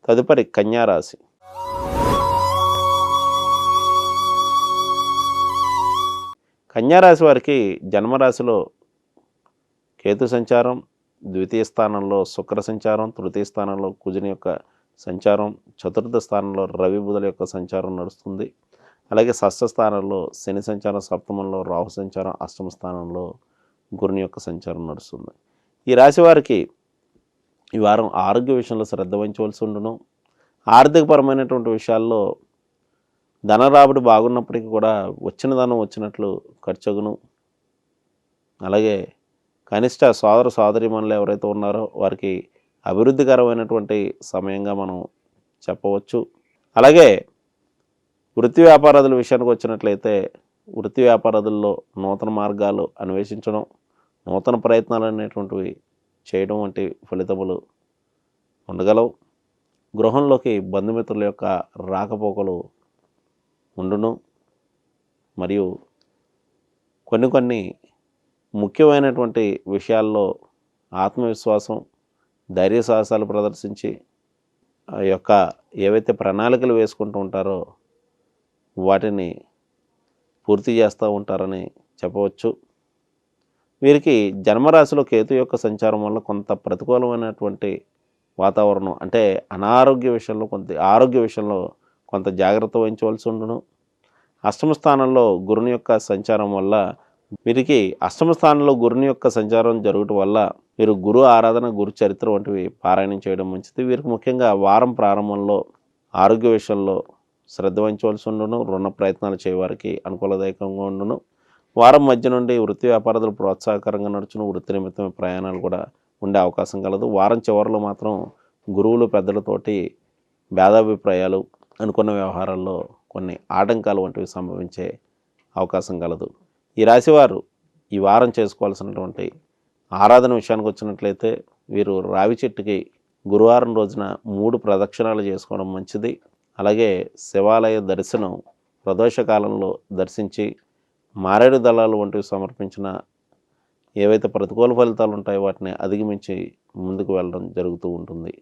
తదుపరి కన్యా రాశి. కన్యా రాశి వారికి జన్మరాశిలో కేతు సంచారం, ద్వితీయ స్థానంలో శుక్ర సంచారం, తృతీయ స్థానంలో కుజుని యొక్క సంచారం, చతుర్థ స్థానంలో రవి బుధుల యొక్క సంచారం నడుస్తుంది. అలాగే షష్ఠ స్థానంలో శని సంచారం, సప్తమంలో రాహు సంచారం, అష్టమ స్థానంలో గురుని యొక్క సంచారం నడుస్తుంది. ఈ రాశి వారికి ఈ వారం ఆరోగ్య విషయంలో శ్రద్ధ వహించవలసి ఉండును. ఆర్థికపరమైనటువంటి విషయాల్లో ధన రాబడి బాగున్నప్పటికీ కూడా వచ్చిన ధనం వచ్చినట్లు ఖర్చగును. అలాగే కనిష్ట సోదర సోదరీమణులు ఎవరైతే ఉన్నారో వారికి అభివృద్ధికరమైనటువంటి సమయంగా మనం చెప్పవచ్చు. అలాగే వృత్తి వ్యాపారాదుల విషయానికి వచ్చినట్లయితే వృత్తి వ్యాపారాదుల్లో నూతన మార్గాలు అన్వేషించడం, నూతన ప్రయత్నాలు అనేటువంటివి చేయడం వంటి ఫలితములు ఉండగలవు. గృహంలోకి బంధుమిత్రుల యొక్క రాకపోకలు ఉండును. మరియు కొన్ని ముఖ్యమైనటువంటి విషయాల్లో ఆత్మవిశ్వాసం, ధైర్య సాహసాలు ప్రదర్శించి ఆ యొక్క ఏవైతే ప్రణాళికలు వేసుకుంటూ ఉంటారో వాటిని పూర్తి చేస్తూ ఉంటారని చెప్పవచ్చు. వీరికి జన్మరాశిలో కేతు యొక్క సంచారం వల్ల కొంత ప్రతికూలమైనటువంటి వాతావరణం, అంటే అనారోగ్య విషయంలో ఆరోగ్య విషయంలో కొంత జాగ్రత్త వహించవలసి ఉండును. అష్టమ స్థానంలో గురుని యొక్క సంచారం వల్ల వీరికి అష్టమ స్థానంలో గురుని యొక్క సంచారం జరగటం వల్ల వీరు గురు ఆరాధన, గురు చరిత్ర వంటివి పారాయణం చేయడం మంచిది. వీరికి ముఖ్యంగా వారం ప్రారంభంలో ఆరోగ్య విషయంలో శ్రద్ధ వహించవలసి ఉండును. రుణ ప్రయత్నాలు చేయవారికి అనుకూలదాయకంగా ఉండును. వారం మధ్య నుండి వృత్తి వ్యాపారాలు ప్రోత్సాహకరంగా నడుచును. వృత్తి నిమిత్తమైన ప్రయాణాలు కూడా ఉండే అవకాశం కలదు. వారం చివరిలో మాత్రం గురువులు పెద్దలతోటి భేదాభిప్రాయాలు, అనుకున్న వ్యవహారాల్లో కొన్ని ఆటంకాలు వంటివి సంభవించే అవకాశం కలదు. ఈ రాశివారు ఈ వారం చేసుకోవాల్సినటువంటి ఆరాధన విషయానికి వచ్చినట్లయితే వీరు రావి చెట్టుకి గురువారం రోజున 3 ప్రదక్షిణాలు చేసుకోవడం మంచిది. అలాగే శివాలయ దర్శనం ప్రదోషకాలంలో దర్శించి మారేడు దళాలు వంటివి సమర్పించిన ఏవైతే ప్రతికూల ఫలితాలు ఉంటాయో వాటిని అధిగమించి ముందుకు వెళ్ళడం జరుగుతూ ఉంటుంది.